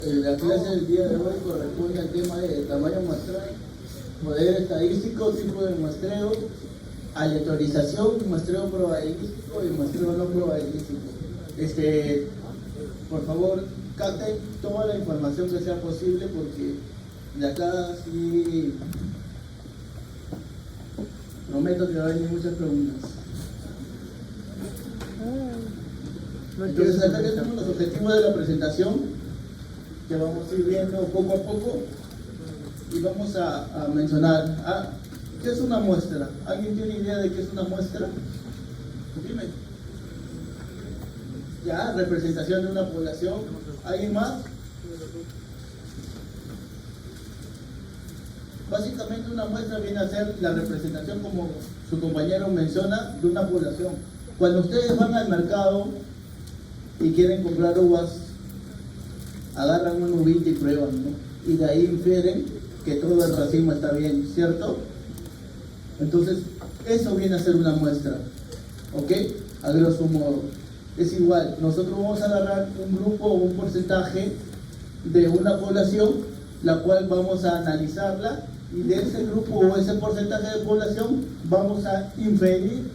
La clase del día de hoy corresponde al tema de tamaño muestral, poder estadístico, tipo de muestreo, aleatorización, muestreo probabilístico y muestreo no probabilístico. Por favor, capten toda la información que sea posible porque de acá sí prometo que va a venir muchas preguntas. Entonces acá tenemos los objetivos de la presentación que vamos a ir viendo poco a poco y vamos a mencionar ¿qué es una muestra? ¿Alguien tiene idea de qué es una muestra? Dime. Ya, representación de una población. ¿Alguien más? Básicamente una muestra viene a ser la representación, como su compañero menciona, de una población. Cuando ustedes van al mercado y quieren comprar uvas, agarran una uvita y prueban, ¿no? Y de ahí infieren que todo el racimo está bien, ¿cierto? Entonces, eso viene a ser una muestra, ¿ok? A grosso modo. Es igual, nosotros vamos a agarrar un grupo o un porcentaje de una población, la cual vamos a analizarla, y de ese grupo o ese porcentaje de población vamos a inferir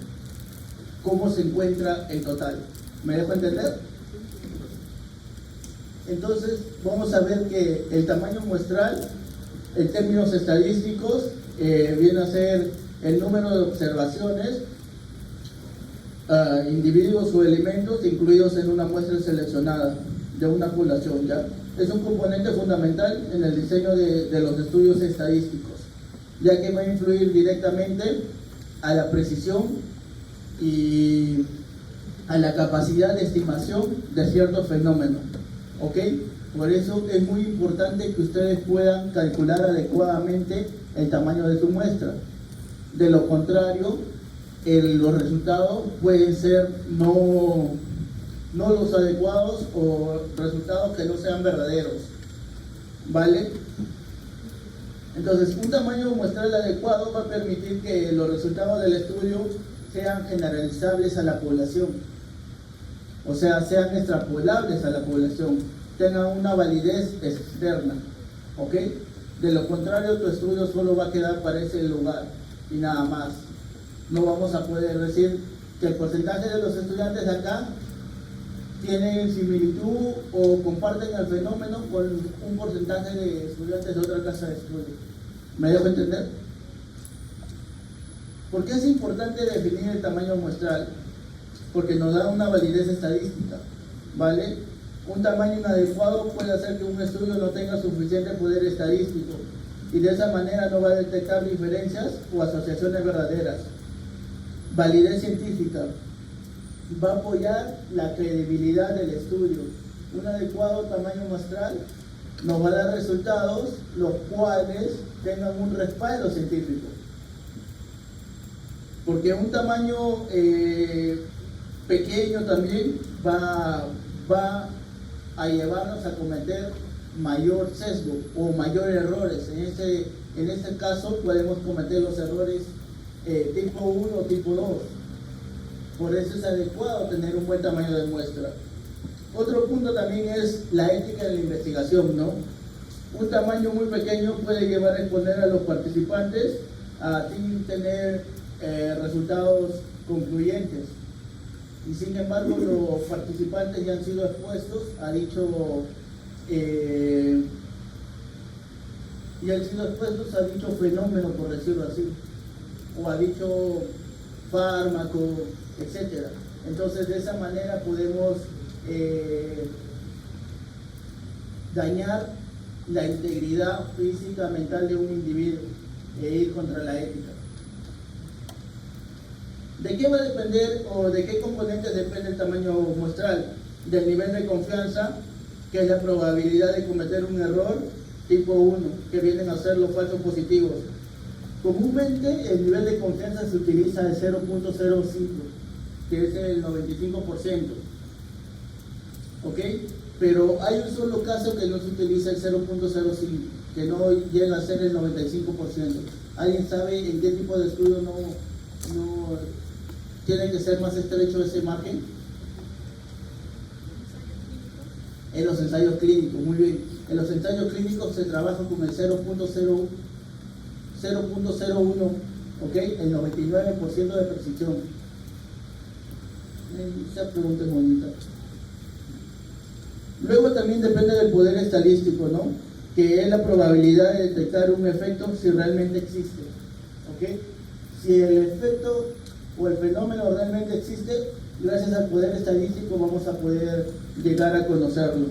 cómo se encuentra el total. ¿Me dejo entender? Entonces vamos a ver que el tamaño muestral, en términos estadísticos, viene a ser el número de observaciones, individuos o elementos incluidos en una muestra seleccionada de una población. ¿Ya? Es un componente fundamental en el diseño de los estudios estadísticos, ya que va a influir directamente a la precisión y a la capacidad de estimación de ciertos fenómenos. ¿Ok? Por eso es muy importante que ustedes puedan calcular adecuadamente el tamaño de su muestra. De lo contrario, los resultados pueden ser no los adecuados o resultados que no sean verdaderos. ¿Vale? Entonces, un tamaño muestral adecuado va a permitir que los resultados del estudio sean generalizables a la población. O sea, sean extrapolables a la población, tengan una validez externa, ¿ok? De lo contrario, tu estudio solo va a quedar para ese lugar y nada más. No vamos a poder decir que el porcentaje de los estudiantes de acá tienen similitud o comparten el fenómeno con un porcentaje de estudiantes de otra casa de estudio. ¿Me dejo entender? ¿Por qué es importante definir el tamaño muestral? Porque nos da una validez estadística, ¿vale? Un tamaño inadecuado puede hacer que un estudio no tenga suficiente poder estadístico y de esa manera no va a detectar diferencias o asociaciones verdaderas. Validez científica va a apoyar la credibilidad del estudio. Un adecuado tamaño muestral nos va a dar resultados los cuales tengan un respaldo científico. Porque un tamaño pequeño también va a llevarnos a cometer mayor sesgo o mayor errores. En este caso podemos cometer los errores tipo 1 o tipo 2. Por eso es adecuado tener un buen tamaño de muestra. Otro punto también es la ética de la investigación, ¿no? Un tamaño muy pequeño puede llevar a exponer a los participantes a tener resultados concluyentes. Y sin embargo, los participantes ya han sido expuestos a dicho fenómeno, por decirlo así, o a dicho fármaco, etc. Entonces, de esa manera podemos dañar la integridad física, mental de un individuo e ir contra la ética. ¿De qué va a depender o de qué componentes depende el tamaño muestral? Del nivel de confianza, que es la probabilidad de cometer un error tipo 1, que vienen a ser los falsos positivos. Comúnmente el nivel de confianza se utiliza de 0.05, que es el 95%. ¿Ok? Pero hay un solo caso que no se utiliza el 0.05, que no llega a ser el 95%. ¿Alguien sabe en qué tipo de estudio no tiene que ser más estrecho ese margen? En los ensayos clínicos, muy bien. en los ensayos clínicos se trabaja con el 0.01, ¿ok? El 99% de precisión. Esa pregunta es bonita. Luego también depende del poder estadístico, ¿no? Que es la probabilidad de detectar un efecto si realmente existe, ¿ok? Si el efecto o el fenómeno realmente existe, gracias al poder estadístico vamos a poder llegar a conocerlo.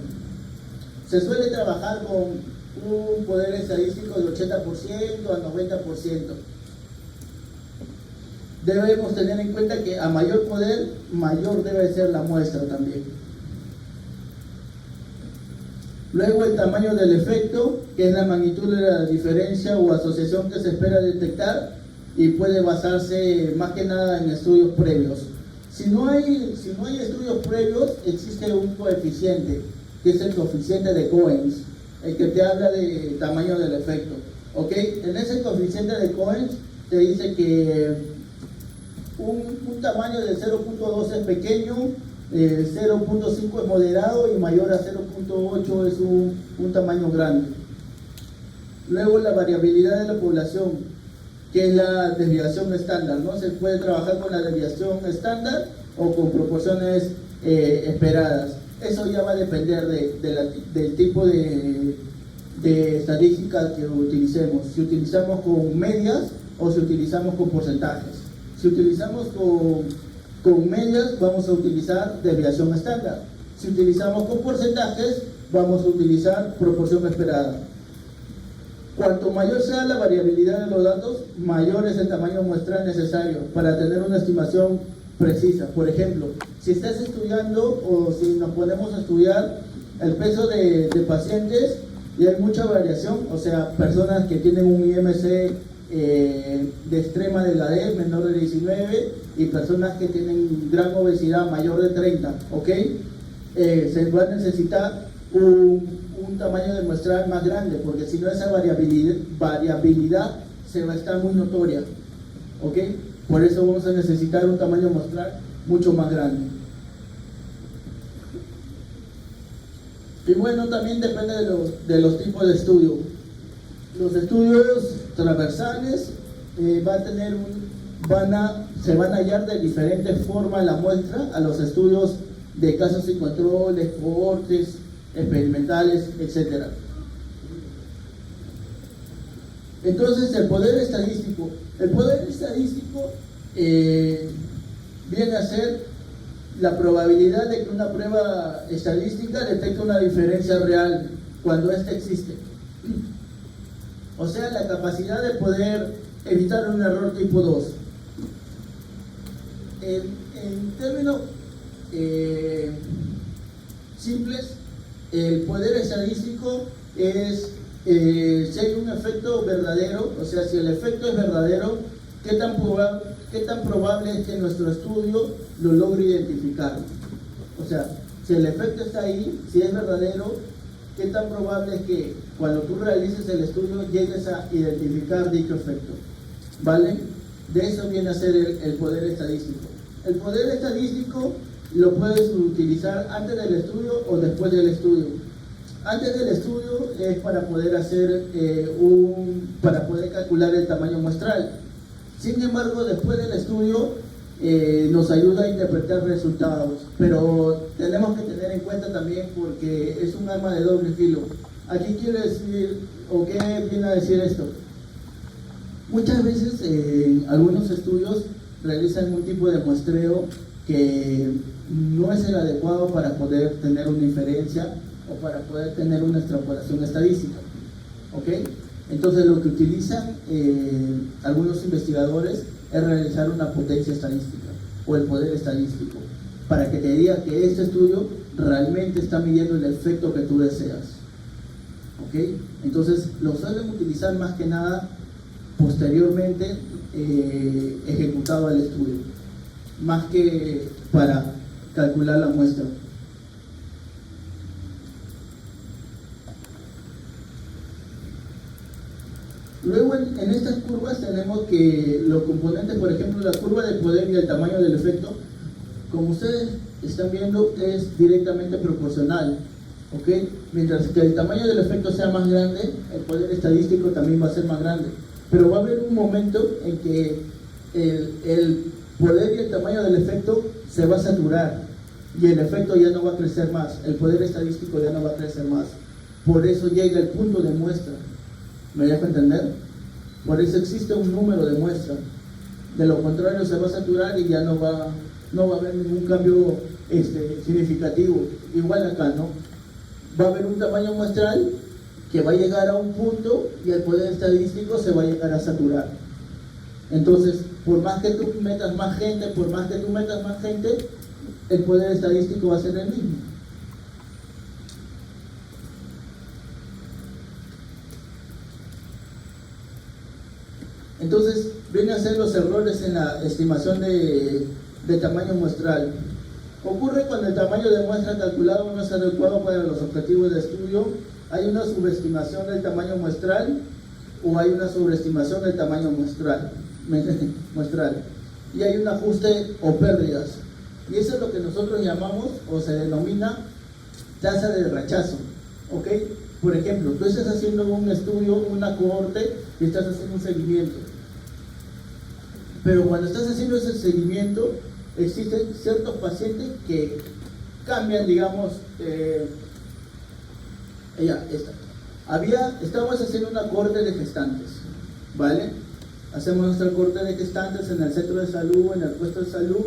Se suele trabajar con un poder estadístico de 80% a 90%. Debemos tener en cuenta que a mayor poder, mayor debe ser la muestra también. Luego el tamaño del efecto, que es la magnitud de la diferencia o asociación que se espera detectar y puede basarse más que nada en estudios previos. Si no hay estudios previos, existe un coeficiente, que es el coeficiente de Cohen, el que te habla de tamaño del efecto. ¿Ok? En ese coeficiente de Cohen te dice que un tamaño de 0.2 es pequeño, 0.5 es moderado y mayor a 0.8 es un tamaño grande. Luego la variabilidad de la población, que es la desviación estándar, ¿no? Se puede trabajar con la desviación estándar o con proporciones esperadas. Eso ya va a depender del tipo de estadística que utilicemos. Si utilizamos con medias o si utilizamos con porcentajes. Si utilizamos con medias, vamos a utilizar desviación estándar. Si utilizamos con porcentajes, vamos a utilizar proporción esperada. Cuanto mayor sea la variabilidad de los datos, mayor es el tamaño muestral necesario para tener una estimación precisa. Por ejemplo, si estás estudiando o si nos ponemos a estudiar el peso de pacientes y hay mucha variación, o sea, personas que tienen un IMC de extrema delgadez menor de 19 y personas que tienen gran obesidad mayor de 30, ¿ok? Se va a necesitar un tamaño de muestral más grande, porque si no esa variabilidad se va a estar muy notoria, ¿ok? Por eso vamos a necesitar un tamaño muestral mucho más grande. Y bueno, también depende de los tipos de estudio. Los estudios transversales se van a hallar de diferente forma la muestra a los estudios de casos sin controles, cohortes, experimentales, etc. Entonces el poder estadístico viene a ser la probabilidad de que una prueba estadística detecte una diferencia real cuando ésta existe. O sea, la capacidad de poder evitar un error tipo 2. En términos simples, el poder estadístico es si hay un efecto verdadero, o sea, si el efecto es verdadero, ¿qué tan probable es que nuestro estudio lo logre identificar? O sea, si el efecto está ahí, si es verdadero, ¿qué tan probable es que cuando tú realices el estudio llegues a identificar dicho efecto? ¿Vale? De eso viene a ser el poder estadístico. El poder estadístico lo puedes utilizar antes del estudio o después del estudio. Antes del estudio es para poder para poder calcular el tamaño muestral. Sin embargo, después del estudio nos ayuda a interpretar resultados, pero tenemos que tener en cuenta también porque es un arma de doble filo. Aquí quiero decir, o qué viene a decir esto. Muchas veces algunos estudios realizan un tipo de muestreo que no es el adecuado para poder tener una inferencia o para poder tener una extrapolación estadística, ¿ok? Entonces lo que utilizan algunos investigadores es realizar una potencia estadística o el poder estadístico para que te diga que este estudio realmente está midiendo el efecto que tú deseas, ¿ok? Entonces lo suelen utilizar más que nada posteriormente ejecutado al estudio, más que para calcular la muestra. Luego en estas curvas tenemos que los componentes, por ejemplo, la curva del poder y el tamaño del efecto, como ustedes están viendo, es directamente proporcional. ¿ok? Mientras que el tamaño del efecto sea más grande, el poder estadístico también va a ser más grande. Pero va a haber un momento en que el poder y el tamaño del efecto se va a saturar y el efecto ya no va a crecer más, el poder estadístico ya no va a crecer más. Por eso llega el punto de muestra. ¿Me dejo entender? Por eso existe un número de muestra. De lo contrario se va a saturar y ya no va a haber ningún cambio significativo. Igual acá, ¿no? Va a haber un tamaño muestral que va a llegar a un punto y el poder estadístico se va a llegar a saturar. Entonces, por más que tú metas más gente, el poder estadístico va a ser el mismo. Entonces, vienen a ser los errores en la estimación de tamaño muestral. Ocurre cuando el tamaño de muestra calculado no es adecuado para los objetivos de estudio. Hay una subestimación del tamaño muestral o hay una sobreestimación del tamaño muestral. Y hay un ajuste o pérdidas. Y eso es lo que nosotros llamamos o se denomina tasa de rechazo. ¿Ok? Por ejemplo, tú estás haciendo un estudio, una cohorte y estás haciendo un seguimiento. Pero cuando estás haciendo ese seguimiento, existen ciertos pacientes que cambian, digamos, estábamos haciendo una cohorte de gestantes, ¿vale? Hacemos nuestra cohorte de gestantes en el centro de salud, en el puesto de salud.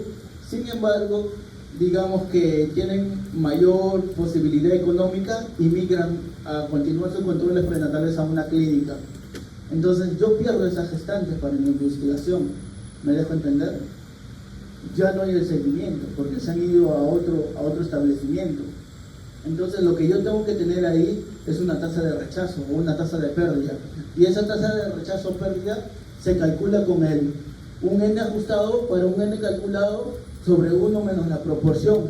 Sin embargo, digamos que tienen mayor posibilidad económica y migran a continuar sus controles prenatales a una clínica. Entonces yo pierdo esas gestantes para mi investigación. ¿Me dejo entender? Ya no hay el seguimiento porque se han ido a otro establecimiento. Entonces lo que yo tengo que tener ahí es una tasa de rechazo o una tasa de pérdida. Y esa tasa de rechazo o pérdida se calcula con un n ajustado para un n calculado sobre 1 menos la proporción.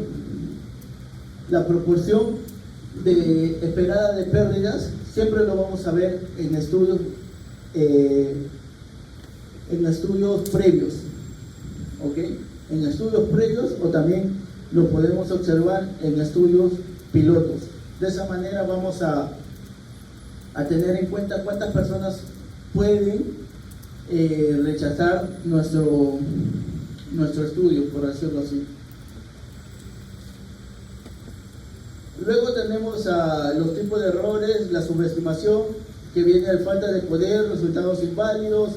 La proporción esperada de pérdidas siempre lo vamos a ver en estudios previos, ¿ok? En estudios previos o también lo podemos observar en estudios pilotos. De esa manera vamos a tener en cuenta cuántas personas pueden rechazar nuestro estudio, por decirlo así. Luego tenemos los tipos de errores, la subestimación, que viene de falta de poder, resultados inválidos,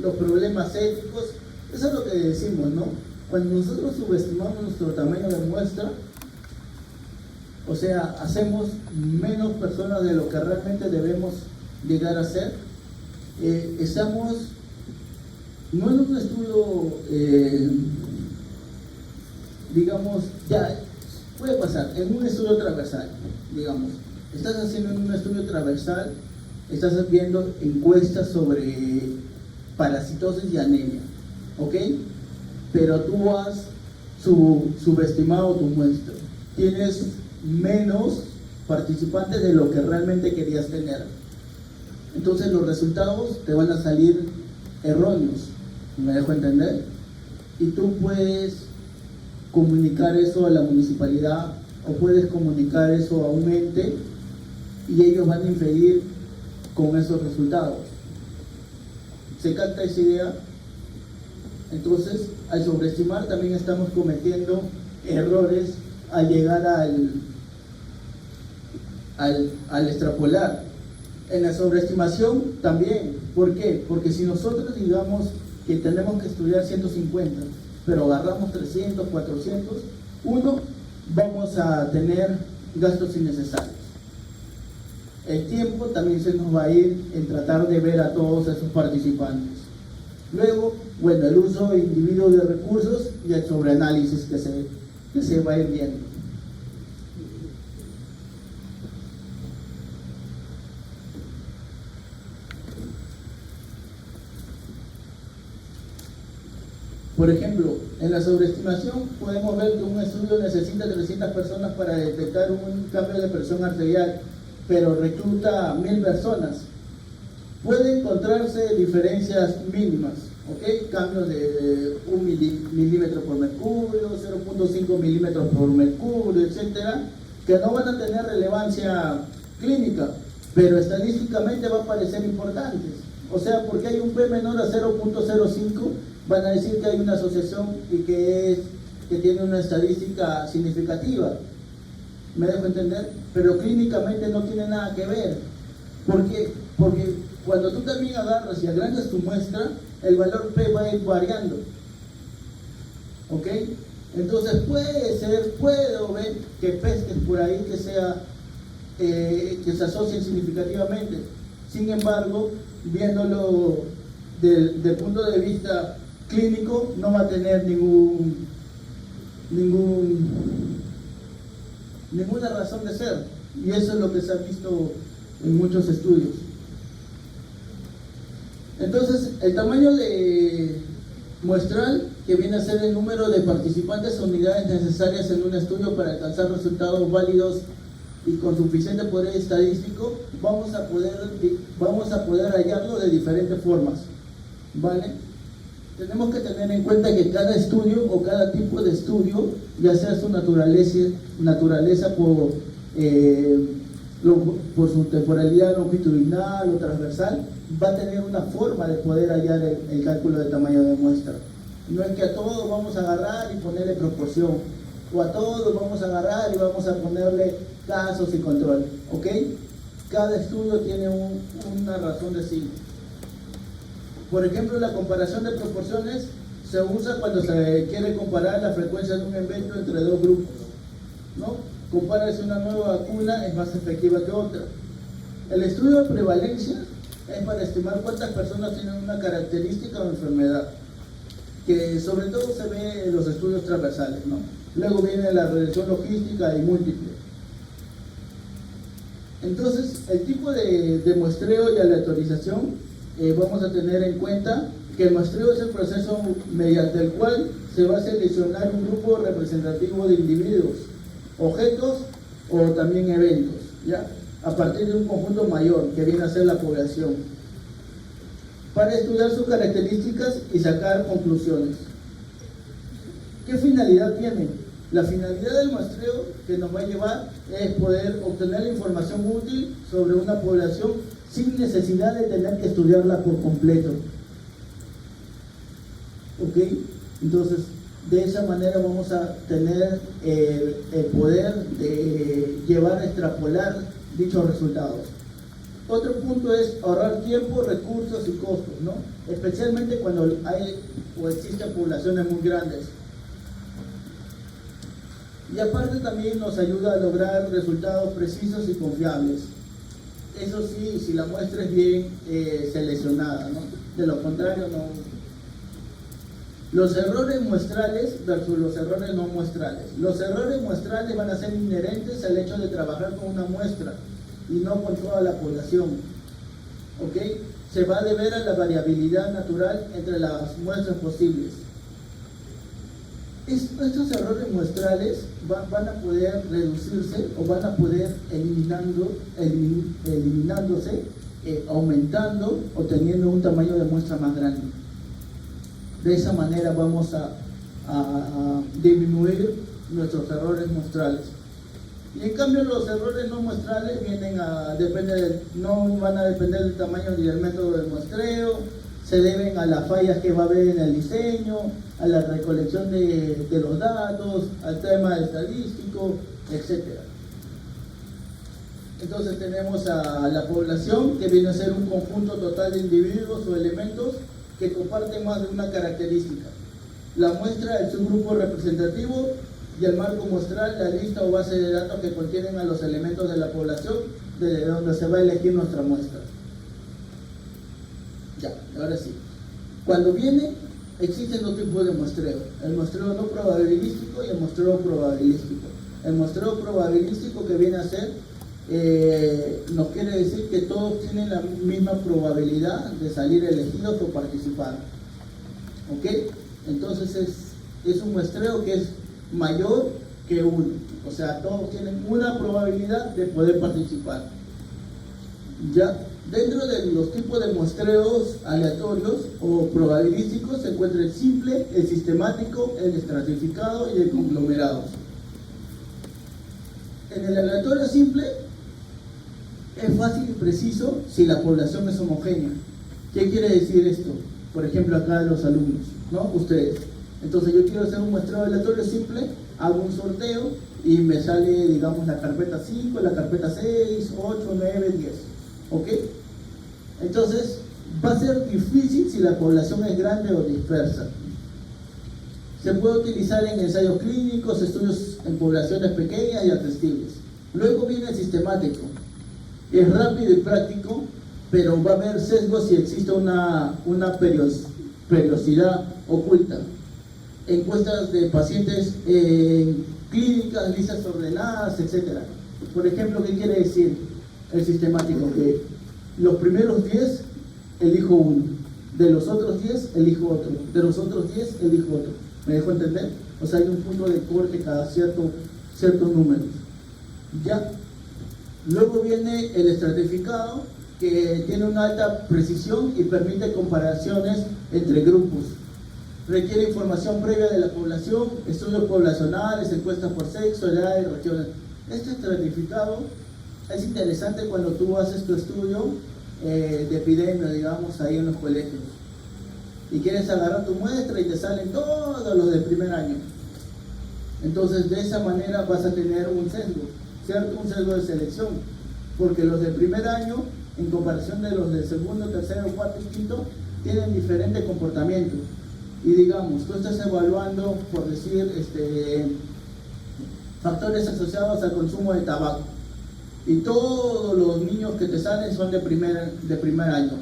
los problemas éticos. Eso es lo que decimos, ¿no? Cuando nosotros subestimamos nuestro tamaño de muestra, o sea, hacemos menos personas de lo que realmente debemos llegar a ser, estamos no en un estudio, digamos, ya puede pasar, en un estudio transversal, digamos, estás haciendo un estudio transversal, estás viendo encuestas sobre parasitosis y anemia, ¿ok? Pero tú has subestimado tu muestra, tienes menos participantes de lo que realmente querías tener, entonces los resultados te van a salir erróneos, ¿me dejo entender? Y tú puedes comunicar eso a la municipalidad o puedes comunicar eso a un ente y ellos van a inferir con esos resultados. ¿Se capta esa idea? Entonces, al sobreestimar también estamos cometiendo errores al llegar al extrapolar. En la sobreestimación también. ¿Por qué? Porque si nosotros digamos que tenemos que estudiar 150, pero agarramos 300, 400, vamos a tener gastos innecesarios. El tiempo también se nos va a ir en tratar de ver a todos esos participantes. Luego, bueno, el uso individuo de recursos y el sobreanálisis que se va a ir viendo. Por ejemplo, en la sobreestimación podemos ver que un estudio necesita 300 personas para detectar un cambio de presión arterial, pero recluta 1000 personas. Puede encontrarse diferencias mínimas, ¿ok? Cambios de 1 milímetro por mercurio, 0.5 milímetros por mercurio, etcétera, que no van a tener relevancia clínica, pero estadísticamente va a parecer importantes. O sea, porque hay un P menor a 0.05, van a decir que hay una asociación y que tiene una estadística significativa. ¿Me dejo entender? Pero clínicamente no tiene nada que ver. ¿Por qué? Porque cuando tú también agarras y agrandas tu muestra, el valor P va a ir variando. ¿Ok? Entonces puedo ver que pesques por ahí que se asocien significativamente. Sin embargo, viéndolo del punto de vista clínico, no va a tener ninguna razón de ser. Y eso es lo que se ha visto en muchos estudios. Entonces, el tamaño de muestral, que viene a ser el número de participantes o unidades necesarias en un estudio para alcanzar resultados válidos y con suficiente poder estadístico, vamos a poder hallarlo de diferentes formas, ¿vale? Tenemos que tener en cuenta que cada estudio o cada tipo de estudio, ya sea su naturaleza por su temporalidad longitudinal o transversal, va a tener una forma de poder hallar el cálculo de tamaño de muestra. No es que a todos vamos a agarrar y ponerle proporción, o a todos vamos a agarrar y vamos a ponerle casos y control, ¿ok? Cada estudio tiene una razón de sí. Por ejemplo, la comparación de proporciones se usa cuando se quiere comparar la frecuencia de un evento entre dos grupos, ¿no? Compara si una nueva vacuna es más efectiva que otra. El estudio de prevalencia es para estimar cuántas personas tienen una característica o enfermedad, que sobre todo se ve en los estudios transversales, ¿no? Luego viene la regresión logística y múltiple. Entonces, el tipo de muestreo y aleatorización, vamos a tener en cuenta que el muestreo es el proceso mediante el cual se va a seleccionar un grupo representativo de individuos, objetos o también eventos, ¿ya? A partir de un conjunto mayor que viene a ser la población, para estudiar sus características y sacar conclusiones. ¿Qué finalidad tiene? La finalidad del muestreo que nos va a llevar es poder obtener la información útil sobre una población sin necesidad de tener que estudiarla por completo. ¿Ok? Entonces, de esa manera vamos a tener el poder de llevar a extrapolar dichos resultados. Otro punto es ahorrar tiempo, recursos y costos, ¿no? Especialmente cuando hay o existen poblaciones muy grandes. Y aparte también nos ayuda a lograr resultados precisos y confiables. Eso sí, si la muestra es bien seleccionada, ¿no? De lo contrario, no. Los errores muestrales versus los errores no muestrales. Los errores muestrales van a ser inherentes al hecho de trabajar con una muestra y no con toda la población. ¿Ok? Se va a deber a la variabilidad natural entre las muestras posibles. Estos errores muestrales van a poder reducirse o van a poder eliminándose, aumentando o teniendo un tamaño de muestra más grande. De esa manera vamos a disminuir nuestros errores muestrales. Y en cambio los errores no muestrales no van a depender del tamaño ni del método del muestreo, se deben a las fallas que va a haber en el diseño, a la recolección de los datos, al tema estadístico, etc. Entonces tenemos a la población, que viene a ser un conjunto total de individuos o elementos que comparten más de una característica. La muestra, el subgrupo representativo, y el marco muestral, la lista o base de datos que contienen a los elementos de la población de donde se va a elegir nuestra muestra. Ya, ahora sí. Cuando viene, existen dos tipos de muestreo: el muestreo no probabilístico y el muestreo probabilístico. El muestreo probabilístico, que viene a ser, nos quiere decir que todos tienen la misma probabilidad de salir elegidos o participar. ¿Ok? Entonces es un muestreo que es mayor que 1, o sea, todos tienen una probabilidad de poder participar. Ya, dentro de los tipos de muestreos aleatorios o probabilísticos se encuentra el simple, el sistemático, el estratificado y el conglomerado. En el aleatorio simple es fácil y preciso si la población es homogénea. ¿Qué quiere decir esto? Por ejemplo, acá los alumnos, ¿no? Ustedes. Entonces yo quiero hacer un muestreo aleatorio simple, hago un sorteo y me sale, digamos, la carpeta 5, la carpeta 6, 8, 9, 10. ¿Ok? Entonces, va a ser difícil si la población es grande o dispersa. Se puede utilizar en ensayos clínicos, estudios en poblaciones pequeñas y accesibles. Luego viene el sistemático. Es rápido y práctico, pero va a haber sesgos si existe una periodicidad oculta. Encuestas de pacientes clínicas, listas ordenadas, etc. Por ejemplo, ¿qué quiere decir el sistemático? Que los primeros 10 elijo uno, de los otros 10 elijo otro, de los otros 10 elijo otro. ¿Me dejo entender? O sea, hay un punto de corte cada ciertos números. ¿Ya? Luego viene el estratificado, que tiene una alta precisión y permite comparaciones entre grupos. Requiere información previa de la población, estudios poblacionales, encuestas por sexo, edad y regiones. Este estratificado es interesante cuando tú haces tu estudio de epidemia, digamos, ahí en los colegios. Y quieres agarrar tu muestra y te salen todos los del primer año. Entonces, de esa manera vas a tener un sesgo, ¿cierto? Un sesgo de selección. Porque los del primer año, en comparación de los del segundo, tercero, cuarto y quinto, tienen diferente comportamiento. Y digamos, tú estás evaluando, por decir, factores asociados al consumo de tabaco. Y todos los niños que te salen son de primer año.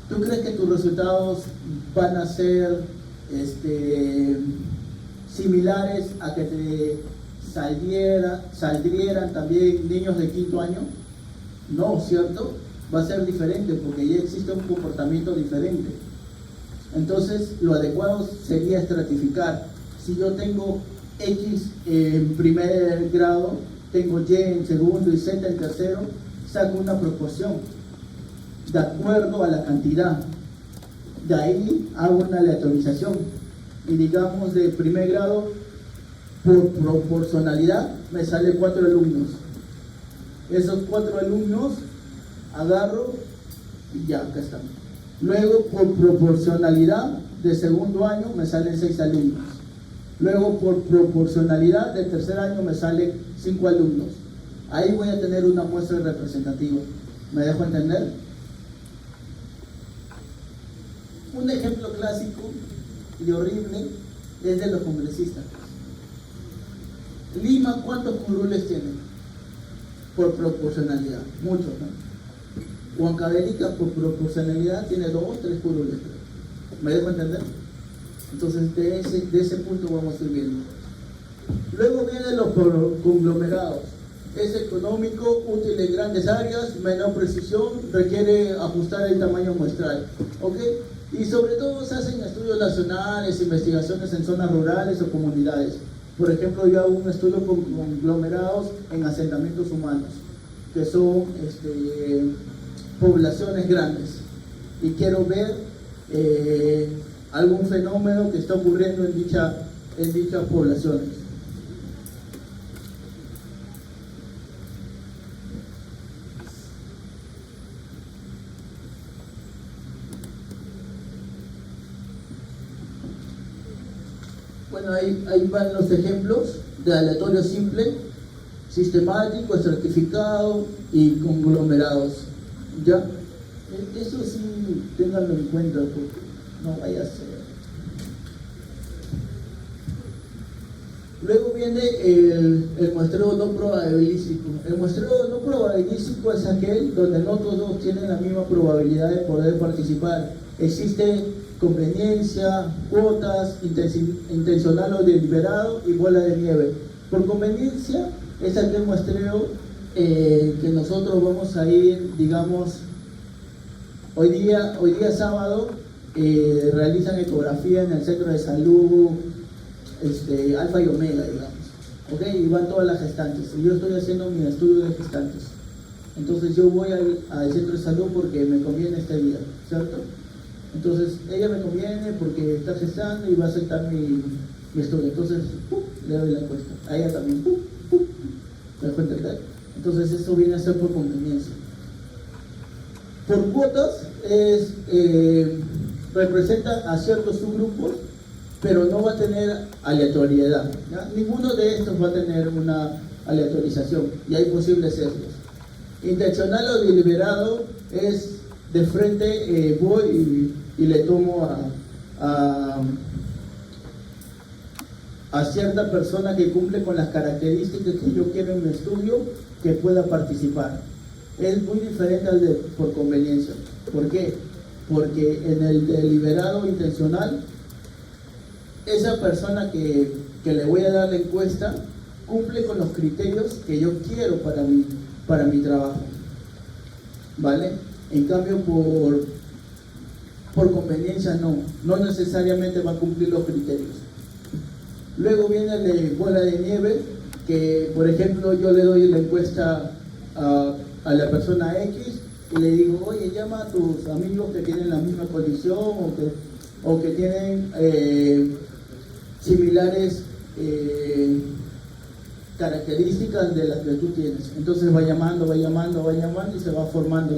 ¿Tú crees que tus resultados van a ser similares a que te saldrían también niños de quinto año? No, ¿cierto? Va a ser diferente porque ya existe un comportamiento diferente. Entonces, lo adecuado sería estratificar. Si yo tengo X en primer grado, tengo Y en segundo y Z en tercero, saco una proporción de acuerdo a la cantidad. De ahí hago una aleatorización. Y digamos, de primer grado, por proporcionalidad, me sale 4 alumnos. Esos 4 alumnos agarro y ya, acá están. Luego, por proporcionalidad, de segundo año me salen 6 alumnos. Luego, por proporcionalidad, de tercer año me salen 5 alumnos. Ahí voy a tener una muestra representativa. ¿Me dejo entender? Un ejemplo clásico y horrible es de los congresistas. Lima, ¿cuántos curules tiene? Por proporcionalidad, muchos, ¿no? Huancavelica, por proporcionalidad, tiene 2 o 3 curules. ¿Me dejo entender? Entonces, de ese punto vamos a ir viendo. Luego vienen los conglomerados. Es económico, útil en grandes áreas, menor precisión, requiere ajustar el tamaño muestral. ¿Ok? Y sobre todo se hacen estudios nacionales, investigaciones en zonas rurales o comunidades. Por ejemplo, yo hago un estudio con conglomerados en asentamientos humanos, que son poblaciones grandes. Y quiero ver algún fenómeno que está ocurriendo en dichas poblaciones. Bueno, ahí van los ejemplos de aleatorio simple, sistemático, estratificado y conglomerados. ¿Ya? Eso sí, ténganlo en cuenta porque no vaya a ser. Luego viene el muestreo no probabilístico. El muestreo no probabilístico es aquel donde no todos tienen la misma probabilidad de poder participar. Existe conveniencia, cuotas, intencional o deliberado y bola de nieve. Por conveniencia es aquel muestreo que nosotros vamos a ir, digamos, hoy día sábado, realizan ecografía en el centro de salud Alfa y Omega, digamos, ¿ok? Y van todas las gestantes, y yo estoy haciendo mi estudio de gestantes. Entonces yo voy al centro de salud porque me conviene este día, ¿cierto? Entonces ella me conviene porque está gestando y va a aceptar mi estudio. Entonces, le doy la encuesta. A ella también, ¿Me dejo entender? Entonces eso viene a ser por conveniencia. Por cuotas representa a ciertos subgrupos, pero no va a tener aleatoriedad, ¿ya? Ninguno de estos va a tener una aleatorización y hay posibles sesgos. Intencional o deliberado es de frente, voy y le tomo a cierta persona que cumple con las características que yo quiero en mi estudio que pueda participar. Es muy diferente al de por conveniencia. ¿Por qué? Porque en el deliberado intencional, esa persona que le voy a dar la encuesta cumple con los criterios que yo quiero para mi trabajo, ¿vale? En cambio, por conveniencia no necesariamente va a cumplir los criterios. Luego viene el de bola de nieve, que por ejemplo yo le doy la encuesta a la persona X y le digo, oye, llama a tus amigos que tienen la misma condición o que tienen similares características de las que tú tienes. Entonces va llamando y se va formando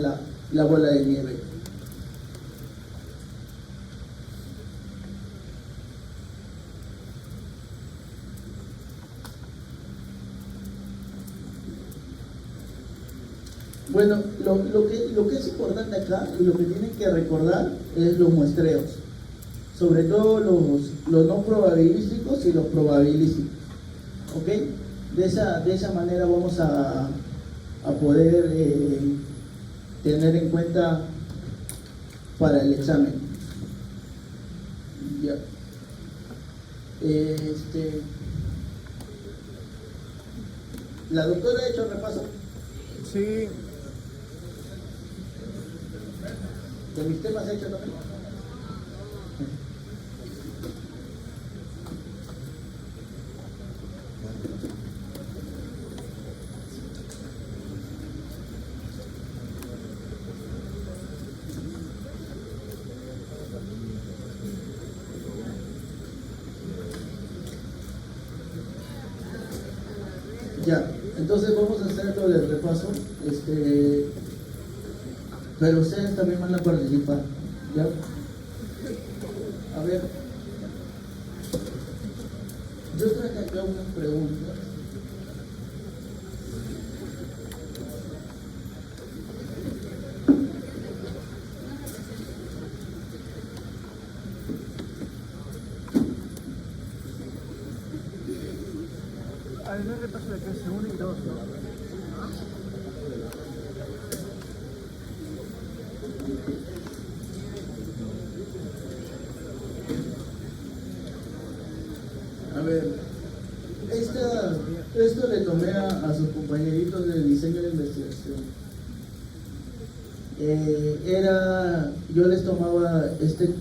la bola de nieve. Bueno, lo que es importante acá y lo que tienen que recordar es los muestreos, sobre todo los no probabilísticos y los probabilísticos, ¿ok? De esa manera vamos a poder tener en cuenta para el examen. Ya. ¿La doctora ha hecho repaso? Sí. ¿De mis temas ha hecho también? Ya, entonces vamos a hacer todo el repaso, pero ustedes también van a participar, ¿ya? A ver, yo traje acá unas preguntas. Hay un repaso de clase 1 y 2. A ver, esto le tomé a sus compañeritos de diseño de investigación. Yo les tomaba este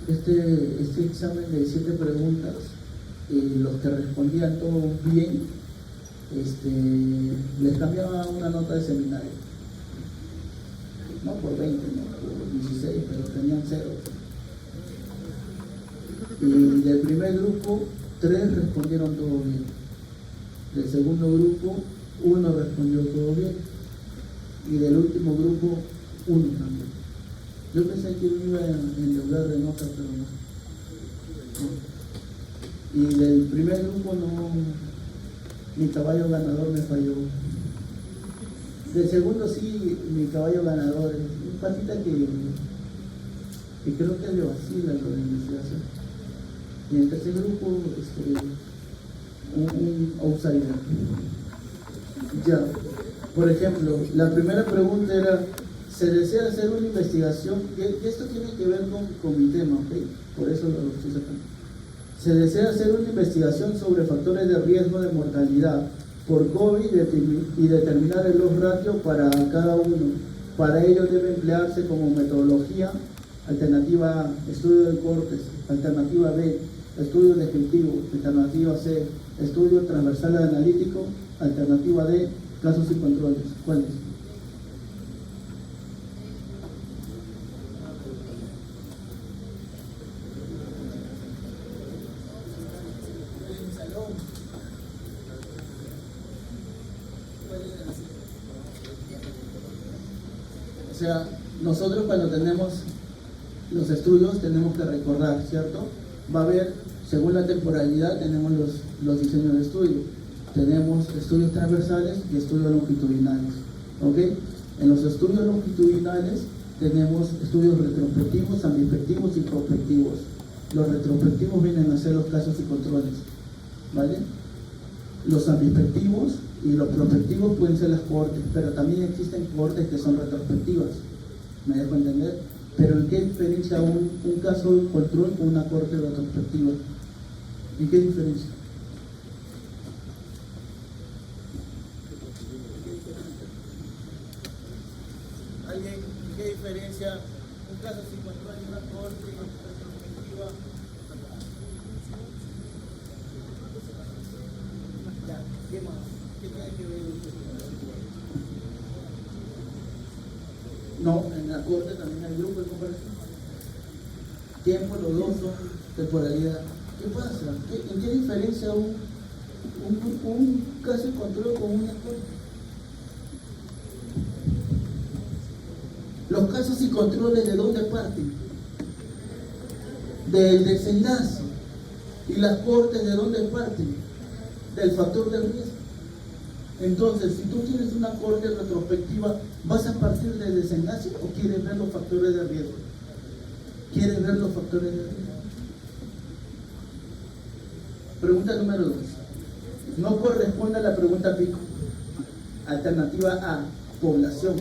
examen de 7 preguntas y los que respondían todo bien, les cambiaba una nota de seminario. No por 20, no por 16, pero tenían 0. Y del primer grupo, 3 respondieron todo bien. Del segundo grupo, 1 respondió todo bien. Y del último grupo, 1 también. Yo pensé que me iba a endeudar de nota, pero no. Y del primer grupo mi caballo ganador me falló. Del segundo sí, mi caballo ganador es un patita que creo que le vacila lo de investigación. Y en el tercer grupo, un outsider. Ya, por ejemplo, la primera pregunta era, ¿se desea hacer una investigación? Y esto tiene que ver con mi tema, ¿ok? Por eso lo estoy sacando. Se desea hacer una investigación sobre factores de riesgo de mortalidad por COVID y determinar el loss ratio para cada uno. Para ello debe emplearse como metodología alternativa A, estudio de cortes, alternativa B, estudio descriptivo, alternativa C, estudio transversal analítico, alternativa D, casos y controles. ¿Cuáles? ¿Cuál es sea, nosotros cuando tenemos los estudios tenemos que recordar, ¿cierto? Va a haber, según la temporalidad, tenemos los diseños de estudio. Tenemos estudios transversales y estudios longitudinales, ¿ok? En los estudios longitudinales tenemos estudios retrospectivos, ambispectivos y prospectivos. Los retrospectivos vienen a ser los casos y controles, ¿vale? Los ambispectivos y los prospectivos pueden ser las cohortes, pero también existen cohortes que son retrospectivas, ¿me dejo entender? Pero ¿en qué diferencia un caso de control con una cohorte retrospectiva? ¿En qué diferencia? ¿Alguien, en qué diferencia un caso sin control y una cohorte retrospectiva? Ya, ¿qué más? ¿Qué tiene que ver usted? No, en la corte también hay grupo de comparación. Tiempo, los dos son temporalidad. ¿Qué pasa? ¿En qué diferencia un caso de control con una corte? Los casos y controles, ¿de dónde parten? Del desenlace. ¿Y las cortes de dónde parten? Del factor de riesgo. Entonces, si tú tienes una corte retrospectiva, ¿vas a partir del desenlace o quieres ver los factores de riesgo? ¿Quieres ver los factores de riesgo? Pregunta número 2. No corresponde a la pregunta pico. Alternativa A, población.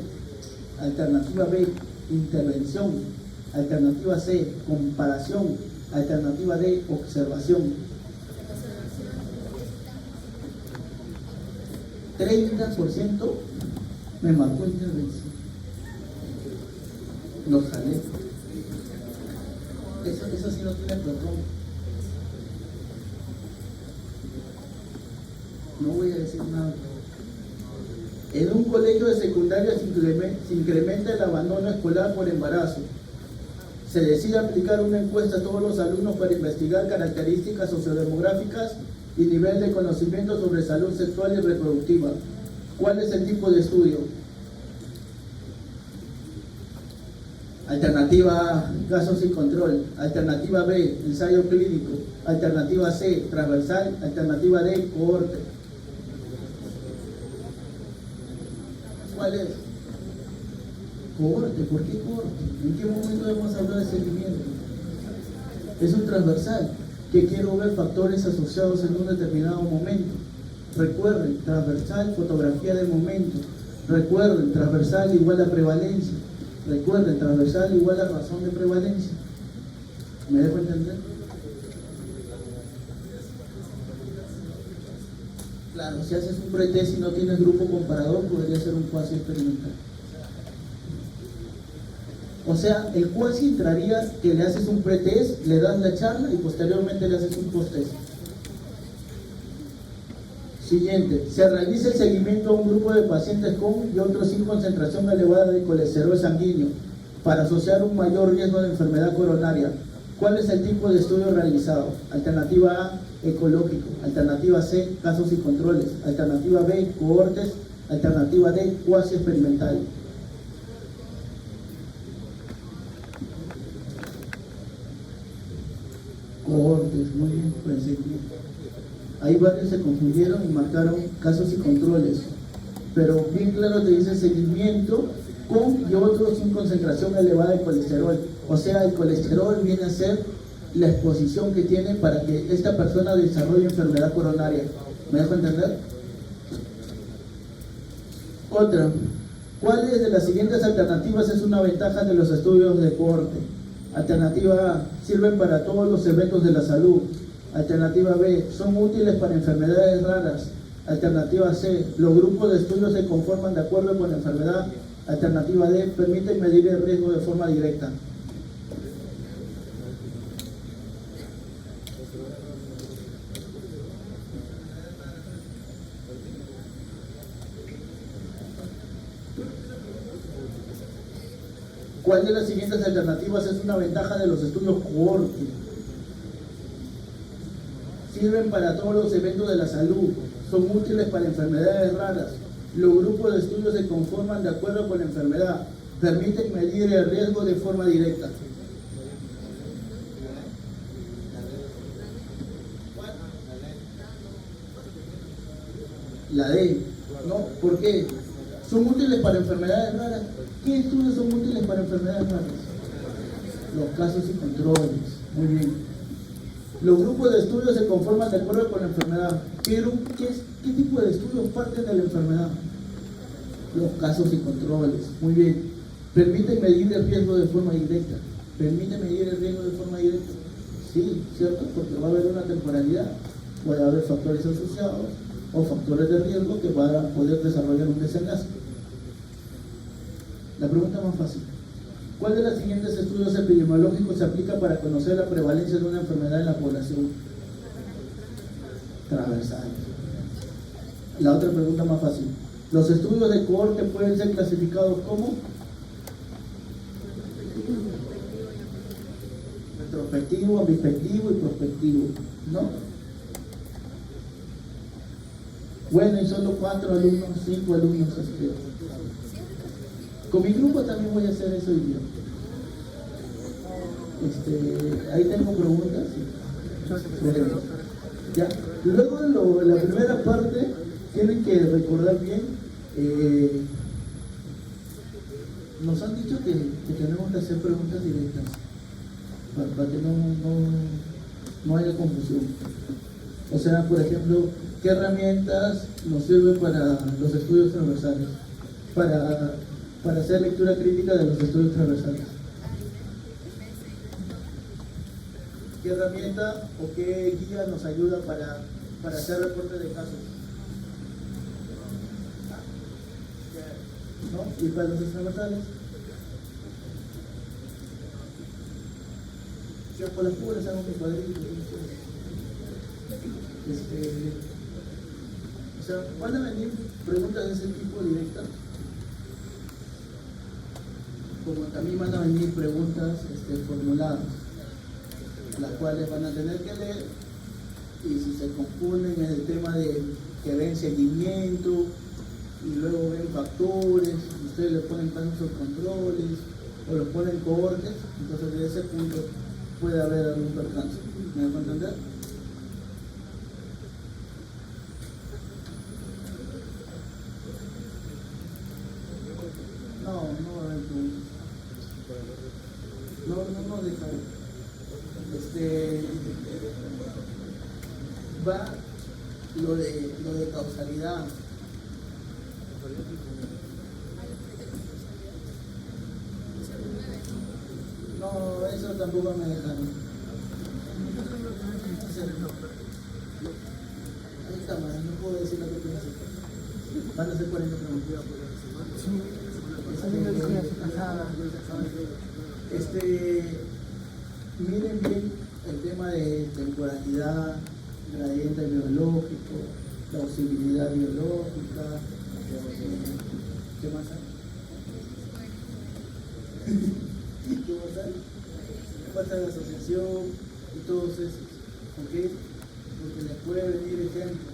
Alternativa B, intervención. Alternativa C, comparación. Alternativa D, observación. 30% me marcó intervención. Lo jalé. Eso sí no tiene perdón. No voy a decir nada. En un colegio de secundaria se incrementa el abandono escolar por embarazo. Se decide aplicar una encuesta a todos los alumnos para investigar características sociodemográficas y nivel de conocimiento sobre salud sexual y reproductiva. ¿Cuál es el tipo de estudio? Alternativa A, casos sin control. Alternativa B, ensayo clínico. Alternativa C, transversal. Alternativa D, cohorte. ¿Cuál es? Cohorte. ¿Por qué cohorte? ¿En qué momento hemos hablado de seguimiento? Es un transversal, que quiero ver factores asociados en un determinado momento. Recuerden, transversal, fotografía de momento. Recuerden, transversal igual a prevalencia. Recuerden, transversal igual a razón de prevalencia. ¿Me dejo entender? Claro, si haces un pretest y no tienes grupo comparador, podría ser un cuasi experimental. O sea, el cuasi entraría que le haces un pretest, le das la charla y posteriormente le haces un posttest. Siguiente, se realiza el seguimiento a un grupo de pacientes con y otros sin concentración elevada de colesterol sanguíneo para asociar un mayor riesgo de enfermedad coronaria. ¿Cuál es el tipo de estudio realizado? Alternativa A, ecológico. Alternativa C, casos y controles. Alternativa B, cohortes. Alternativa D, cuasi experimental. Cohortes, muy bien, pensé que ahí varios se confundieron y marcaron casos y controles, pero bien claro te dice seguimiento con y otros sin concentración elevada de colesterol. O sea, el colesterol viene a ser la exposición que tiene para que esta persona desarrolle enfermedad coronaria. ¿Me dejo entender? Otra, ¿cuáles de las siguientes alternativas es una ventaja de los estudios de cohorte? Alternativa A, sirven para todos los eventos de la salud. Alternativa B, son útiles para enfermedades raras. Alternativa C, los grupos de estudio se conforman de acuerdo con la enfermedad. Alternativa D, permiten medir el riesgo de forma directa. ¿Cuál de las siguientes alternativas es una ventaja de los estudios cohorte? Sirven para todos los eventos de la salud, son útiles para enfermedades raras, los grupos de estudio se conforman de acuerdo con la enfermedad, permiten medir el riesgo de forma directa. La D, ¿no? ¿Por qué? ¿Son útiles para enfermedades raras? ¿Qué estudios son útiles para enfermedades raras? Los casos y controles. Muy bien. Los grupos de estudios se conforman de acuerdo con la enfermedad. Pero, ¿qué tipo de estudios parten de la enfermedad? Los casos y controles. Muy bien. ¿Permiten medir el riesgo de forma directa? ¿Permite medir el riesgo de forma directa? Sí, ¿cierto? Porque va a haber una temporalidad. Puede haber factores asociados o factores de riesgo que van a poder desarrollar un desenlace. La pregunta más fácil. ¿Cuál de los siguientes estudios epidemiológicos se aplica para conocer la prevalencia de una enfermedad en la población? Transversal. La otra pregunta más fácil. ¿Los estudios de cohorte pueden ser clasificados como? Retrospectivo, ambifectivo y prospectivo, ¿no? Bueno, y solo 4 alumnos, 5 alumnos asistieron. Con mi grupo también voy a hacer eso hoy día. Ahí tengo preguntas. Veremos. Ya. Luego la primera parte tienen que recordar bien. Nos han dicho que tenemos que hacer preguntas directas para que no haya confusión. O sea, por ejemplo, ¿qué herramientas nos sirven para los estudios transversales? Para hacer lectura crítica de los estudios transversales. ¿Qué herramienta o qué guía nos ayuda para hacer reportes de casos? ¿No? ¿Y para los transversales? Si por las puras hago mi cuadrito. O sea, van a venir preguntas de ese tipo directas, como también van a venir preguntas formuladas, las cuales van a tener que leer, y si se confunden en el tema de que ven seguimiento y luego ven factores, ustedes le ponen casos controles o los ponen cohortes, entonces de ese punto puede haber algún percance. ¿Me dejo entender? No va a haber preguntas. No deja. Va lo de causalidad. No, eso tampoco me dejaron. Hay cámaras, no puedo decir lo que pienso. Van a ser 40 preguntas. Miren bien el tema de temporalidad, gradiente biológico, plausibilidad biológica, ¿qué más hay? ¿Qué más hay? Falta de asociación y todos esos, ¿ok? Porque les puede venir ejemplos.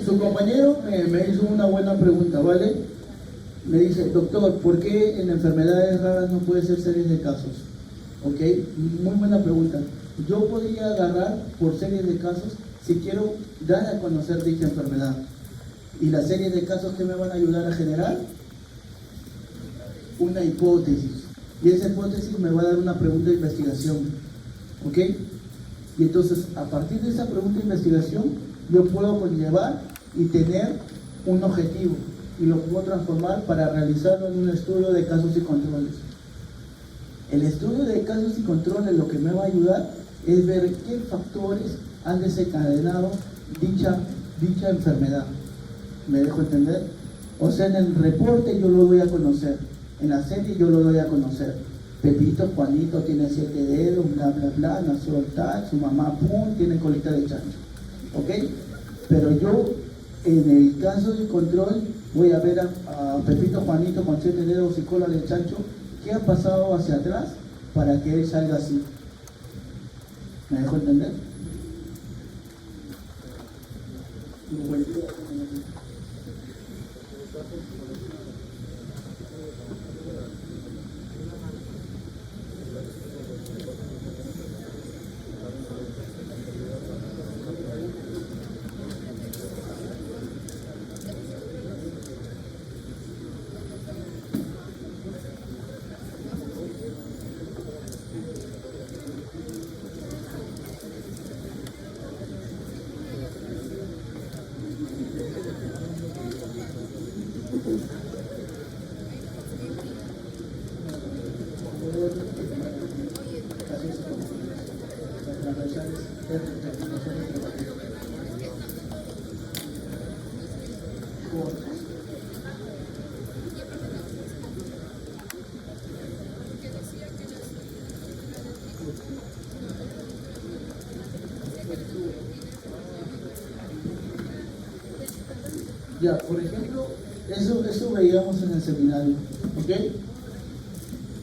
Su compañero me hizo una buena pregunta, ¿vale? Me dice, doctor, ¿por qué en enfermedades raras no puede ser series de casos? ¿Ok? Muy buena pregunta. Yo podría agarrar por series de casos si quiero dar a conocer dicha enfermedad. Y la serie de casos que me van a ayudar a generar una hipótesis. Y esa hipótesis me va a dar una pregunta de investigación. ¿Ok? Y entonces, a partir de esa pregunta de investigación, yo puedo conllevar y tener un objetivo. Y lo puedo transformar para realizarlo en un estudio de casos y controles. El estudio de casos y controles lo que me va a ayudar es ver qué factores han desencadenado dicha enfermedad. ¿Me dejo entender? O sea, en el reporte yo lo doy a conocer, en la serie yo lo doy a conocer. Pepito, Juanito tiene 7 dedos, bla, bla, bla, nació tal, su mamá, pum, tiene colita de chancho. ¿Ok? Pero yo, en el caso de control, voy a ver a Pepito, Juanito con 7 dedos y cola de chancho, ¿qué ha pasado hacia atrás para que él salga así? ¿Me dejo entender? Ya, por ejemplo, eso veíamos en el seminario, ¿ok?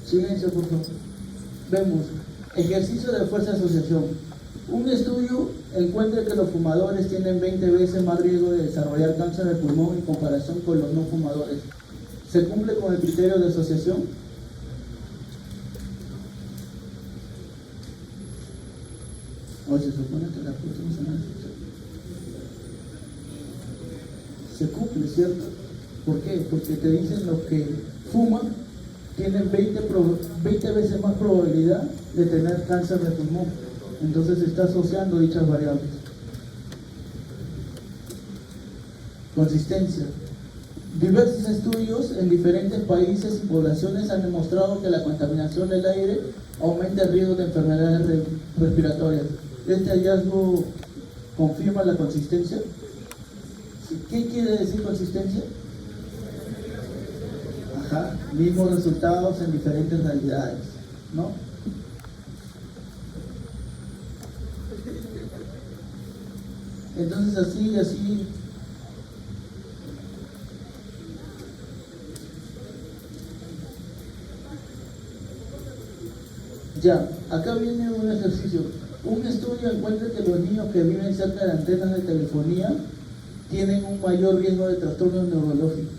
Silencio, por favor. Vemos, ejercicio de fuerza de asociación. Un estudio encuentra que los fumadores tienen 20 veces más riesgo de desarrollar cáncer de pulmón en comparación con los no fumadores. ¿Se cumple con el criterio de asociación? O se supone que la próxima semana se cumple, ¿cierto? ¿Por qué? Porque te dicen los que fuman tienen 20 veces más probabilidad de tener cáncer de pulmón. Entonces se está asociando dichas variables. Consistencia. Diversos estudios en diferentes países y poblaciones han demostrado que la contaminación del aire aumenta el riesgo de enfermedades respiratorias. ¿Este hallazgo confirma la consistencia? ¿Qué quiere decir consistencia? Ajá, mismos resultados en diferentes realidades, ¿no? Entonces así. Ya, acá viene un ejercicio. Un estudio encuentra que los niños que viven cerca de antenas de telefonía tienen un mayor riesgo de trastornos neurológicos.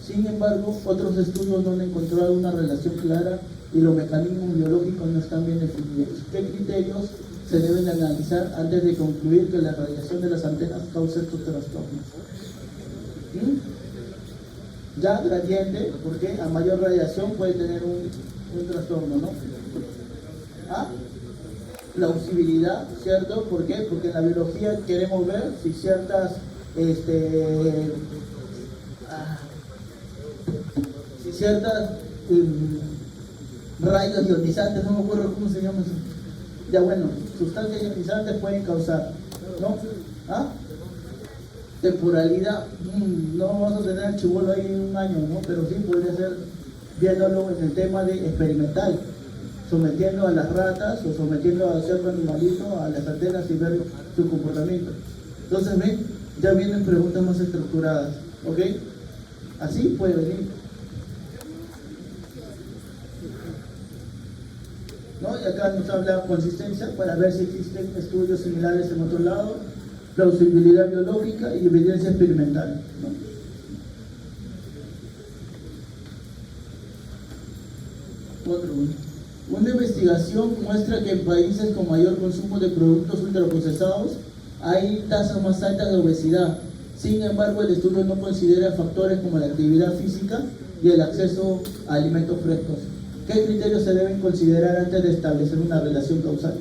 Sin embargo, otros estudios no han encontrado una relación clara y los mecanismos biológicos no están bien definidos. ¿Qué criterios se deben analizar antes de concluir que la radiación de las antenas causa estos trastornos? Ya gradiente, porque a mayor radiación puede tener un trastorno, ¿no? ¿Ah? Plausibilidad, ¿cierto? ¿Por qué? Porque en la biología queremos ver si ciertas rayos ionizantes, no me acuerdo cómo se llama eso. Ya bueno, sustancias ionizantes pueden causar, ¿no? ¿Ah? Temporalidad, no vamos a tener el chibolo ahí en un año, ¿no? Pero sí podría ser viéndolo en el tema de experimental, sometiendo a las ratas o sometiendo a cierto animalito a las antenas y ver su comportamiento. Entonces, ven, ya vienen preguntas más estructuradas, ¿ok? Así puede venir. ¿No? Y acá nos habla consistencia para ver si existen estudios similares en otro lado, plausibilidad biológica y evidencia experimental, ¿no? Una investigación muestra que en países con mayor consumo de productos ultraprocesados hay tasas más altas de obesidad. Sin embargo, el estudio no considera factores como la actividad física y el acceso a alimentos frescos. ¿Qué criterios se deben considerar antes de establecer una relación causal?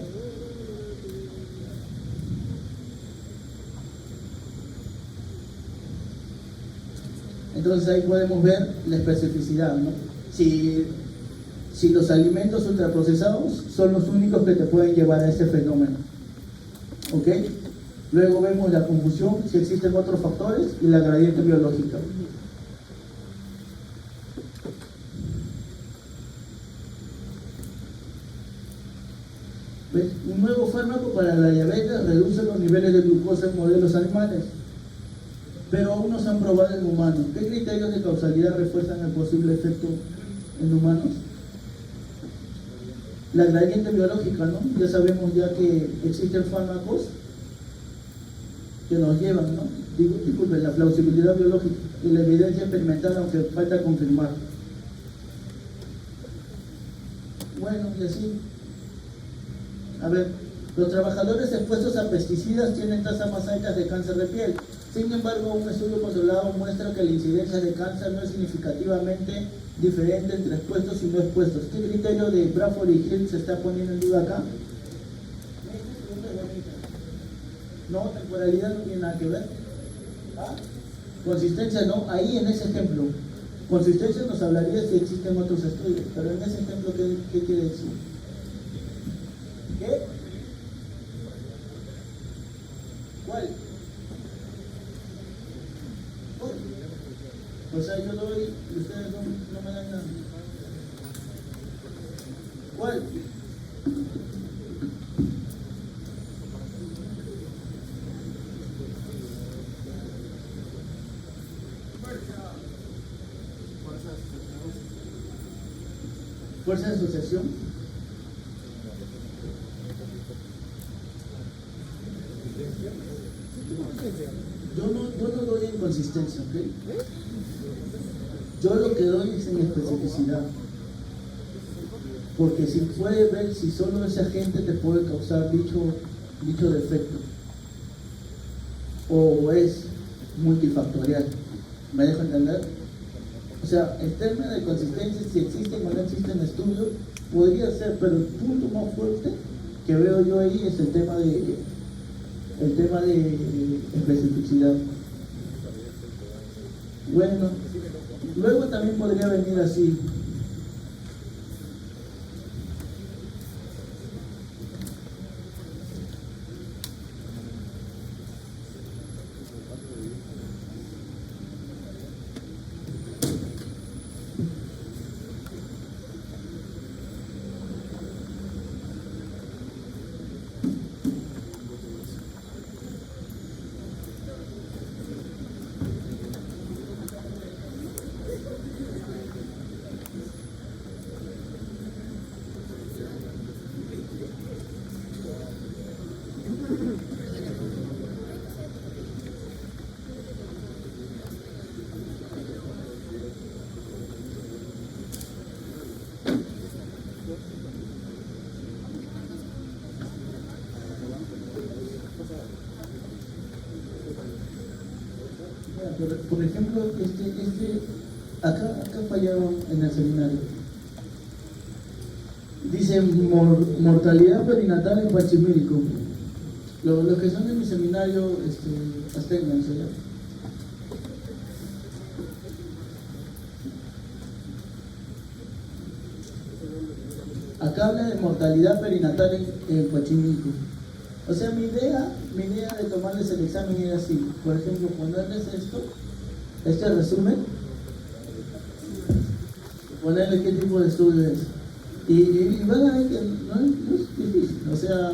Entonces ahí podemos ver la especificidad, ¿no? Si los alimentos ultraprocesados son los únicos que te pueden llevar a ese fenómeno. ¿Ok? Luego vemos la confusión, si existen otros factores, y la gradiente biológica. ¿Ves? Un nuevo fármaco para la diabetes reduce los niveles de glucosa en modelos animales, pero aún no se han probado en humanos. ¿Qué criterios de causalidad refuerzan el posible efecto en humanos? La gradiente biológica, ¿no? Ya sabemos ya que existen fármacos que nos llevan, ¿no? Disculpen, la plausibilidad biológica y la evidencia experimental, aunque falta confirmar. Bueno, y así. A ver, los trabajadores expuestos a pesticidas tienen tasas más altas de cáncer de piel. Sin embargo, un estudio controlado muestra que la incidencia de cáncer no es significativamente diferente entre expuestos y no expuestos. ¿Qué criterio de Bradford y Hill se está poniendo en duda acá? No, temporalidad no tiene nada que ver. ¿Ah? Consistencia no, ahí en ese ejemplo. Consistencia nos hablaría si existen otros estudios, pero en ese ejemplo, ¿qué quiere decir? ¿Qué? ¿Cuál? O sea, yo doy y ustedes no me dan nada. ¿Cuál? Fuerza de asociación. Yo no doy en consistencia, ¿ok? Yo lo que doy es en especificidad. Porque si puede ver si solo ese agente te puede causar dicho defecto. O es multifactorial. ¿Me dejo entender? O sea, en términos de consistencia, si existen o no existen estudios, podría ser, pero el punto más fuerte que veo yo ahí es el tema de especificidad. Bueno, luego también podría venir así. Por ejemplo, acá fallaron en el seminario. Dice mortalidad perinatal en Huachimilco. Los que son en mi seminario, absténganse ya. Acá habla de mortalidad perinatal en Huachimilco. O sea, mi idea de tomarles el examen era así. Por ejemplo, ponerles este resumen, ponerle qué tipo de estudio es. Y van a ver que no es difícil. O sea,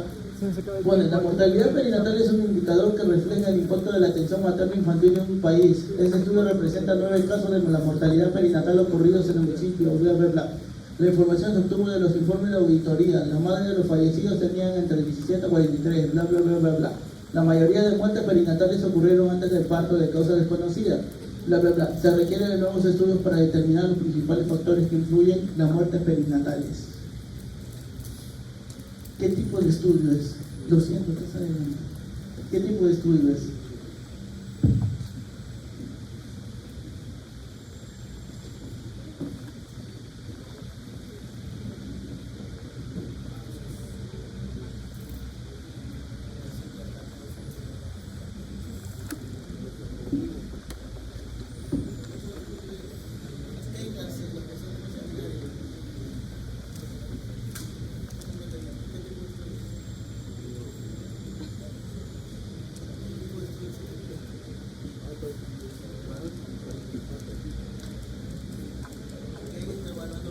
bueno, la mortalidad perinatal es un indicador que refleja el impacto de la atención materno-infantil en un país. Este estudio representa 9 casos de la mortalidad perinatal ocurridos en el municipio, bla, bla, bla. La información se obtuvo de los informes de auditoría. La madre de los fallecidos tenían entre 17 y 43, bla, bla, bla, bla, bla. La mayoría de muertes perinatales ocurrieron antes del parto de causas desconocidas, bla, bla, bla. Se requieren de nuevos estudios para determinar los principales factores que influyen en las muertes perinatales. ¿Qué tipo de estudio es? Lo siento, ¿qué saben? ¿Qué tipo de estudio es?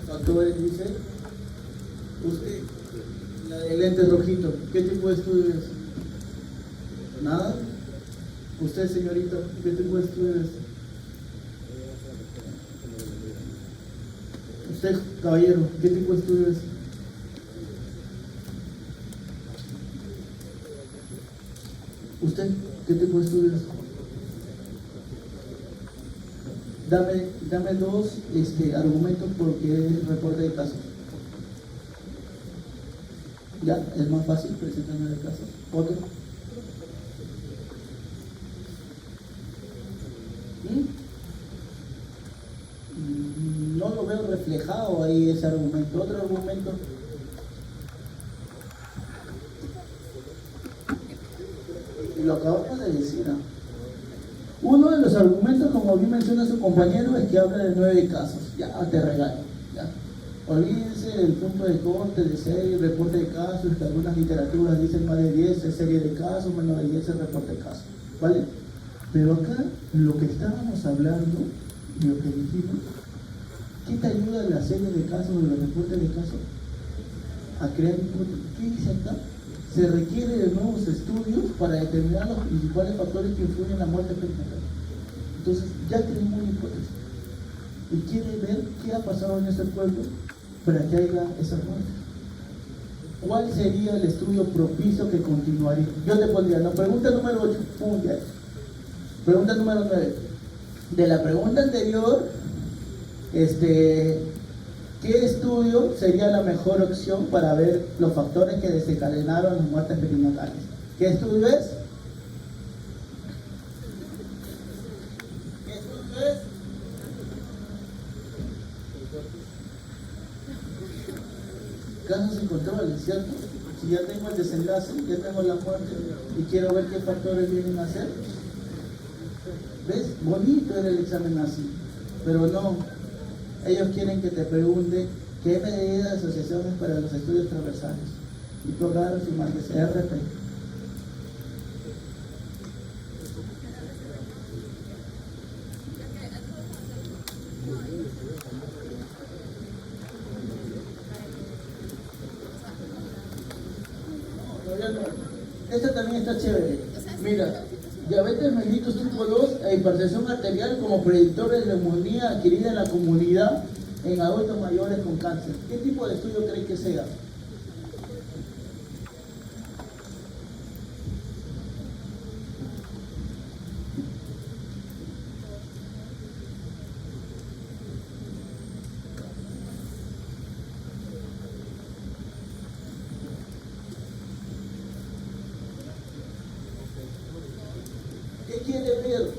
Factores, dice usted, la de lentes rojito, ¿qué tipo de estudio es? ¿Nada? Usted, señorita, ¿qué tipo de estudio es? Usted, caballero, ¿qué tipo de estudio es? ¿Usted, qué tipo de estudio es? Dame dos argumentos porque es reporte de casos. Ya, es más fácil presentarme el caso. Otro. No lo veo reflejado ahí ese argumento. Otro argumento. Lo acabamos de decir, ¿no? Uno de los argumentos, como bien menciona su compañero, es que habla de 9 casos. Ya, te regalo. Ya. Olvídense del punto de corte, de serie, reporte de casos, que algunas literaturas dicen más de 10 es serie de casos, menos de 10 es reporte de casos. ¿Vale? Pero acá, lo que estábamos hablando, y lo que dijimos, ¿qué te ayuda la serie de casos o los reportes de casos? A crear hipótesis. ¿Qué dice acá? Se requiere de nuevos estudios para determinar los principales factores que influyen en la muerte perinatal. Entonces, ya tenemos una hipótesis. Y quiere ver qué ha pasado en ese cuerpo para que haya esa muerte. ¿Cuál sería el estudio propicio que continuaría? Yo te pondría, la pregunta número 8, ya. Pregunta número 9. De la pregunta anterior, ¿qué estudio sería la mejor opción para ver los factores que desencadenaron las muertes perinatales? ¿Qué estudio es? ¿Qué estudio es? Casos sin control, ¿cierto? Si ya tengo el desenlace, ya tengo la muerte y quiero ver qué factores vienen a ser. ¿Ves? Bonito era el examen así, pero no. Ellos quieren que te pregunte qué medidas de asociaciones para los estudios transversales y programas y más de RP. Esta también está chévere. Mira, diabetes mellitus tipo 2 e hipertensión arterial como predictores de neumonía adquirida en la comunidad en adultos mayores con cáncer. ¿Qué tipo de estudio creen que sea? ¿Qué quiere ver?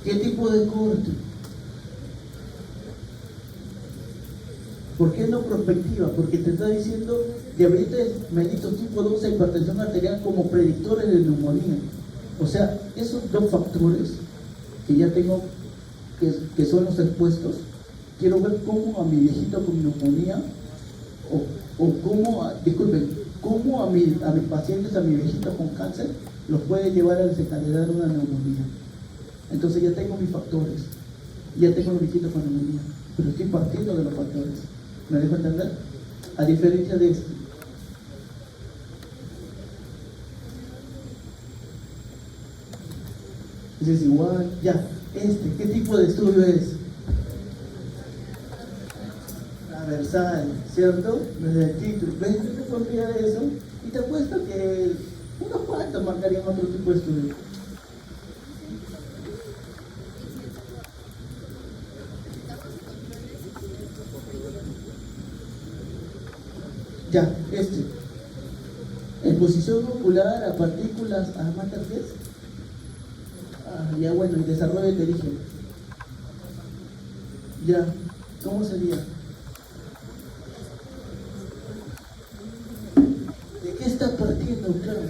¿Qué tipo de corte? ¿Por qué no prospectiva? Porque te está diciendo diabetes mellitus tipo 2 e hipertensión arterial como predictores de neumonía. O sea, esos dos factores que ya tengo, que son los expuestos, quiero ver cómo a mi viejito con neumonía, o cómo, cómo a mis pacientes, a mi viejito con cáncer, los puede llevar a desencadenar una neumonía. Entonces ya tengo mis factores, ya tengo los viejitos con neumonía, pero estoy partiendo de los factores. ¿Me dejo entender? A diferencia de este. Es igual, ya, ¿qué tipo de estudio es? Transversal, ¿cierto? Desde el título. ¿Ves? Yo te pondría eso y te apuesto que unos cuantos marcarían otro tipo de estudio. Ya, molecular, a partículas, a materias. Ya bueno, y desarrollo inteligente. Ya, ¿cómo sería? ¿De qué está partiendo, claro?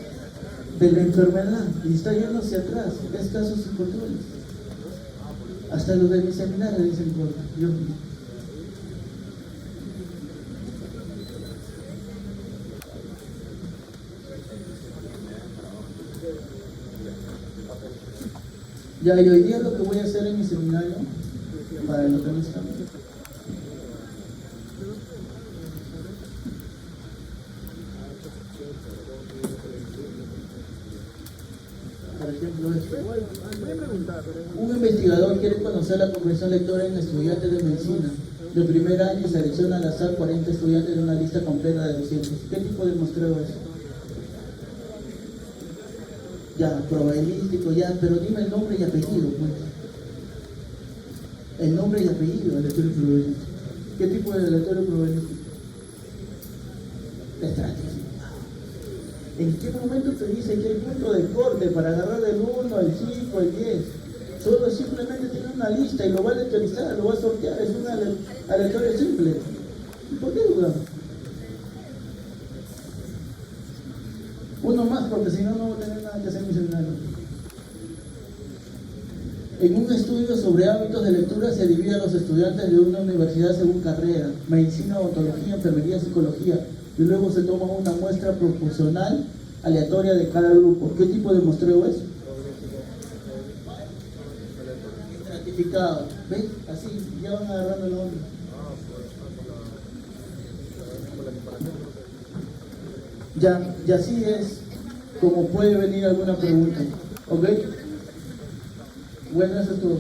De la enfermedad, y está yendo hacia atrás, es casos sin controles. Hasta los de mi seminario dicen, Dios mío. Ya, y hoy día lo que voy a hacer en mi seminario, para lo que no estamos, por ejemplo, esto. Voy a preguntar, pero... Un investigador quiere conocer la comprensión lectora en estudiantes de medicina. De primer año selecciona al azar 40 estudiantes de una lista completa de 200. ¿Qué tipo de muestreo es? Ya, probabilístico, ya, pero dime el nombre y apellido, pues. El nombre y apellido, aleatorio probabilístico. ¿Qué tipo de aleatorio probabilístico? Estratégico. ¿En qué momento te dice que hay punto de corte para agarrar del 1, el 5, el 10? Solo simplemente tiene una lista y lo va a aleatorizar, lo va a sortear, es un aleatorio simple. ¿Por qué dudamos? Uno más, porque si no, no voy a tener nada que hacer en mi seminario. En un estudio sobre hábitos de lectura se divide a los estudiantes de una universidad según carrera, medicina, odontología, enfermería, psicología, y luego se toma una muestra proporcional aleatoria de cada grupo. ¿Qué tipo de muestreo es? Estratificado. ¿Ves? Así ya van agarrando el nombre. Ya, y así es como puede venir alguna pregunta. ¿Ok? Bueno, eso es todo.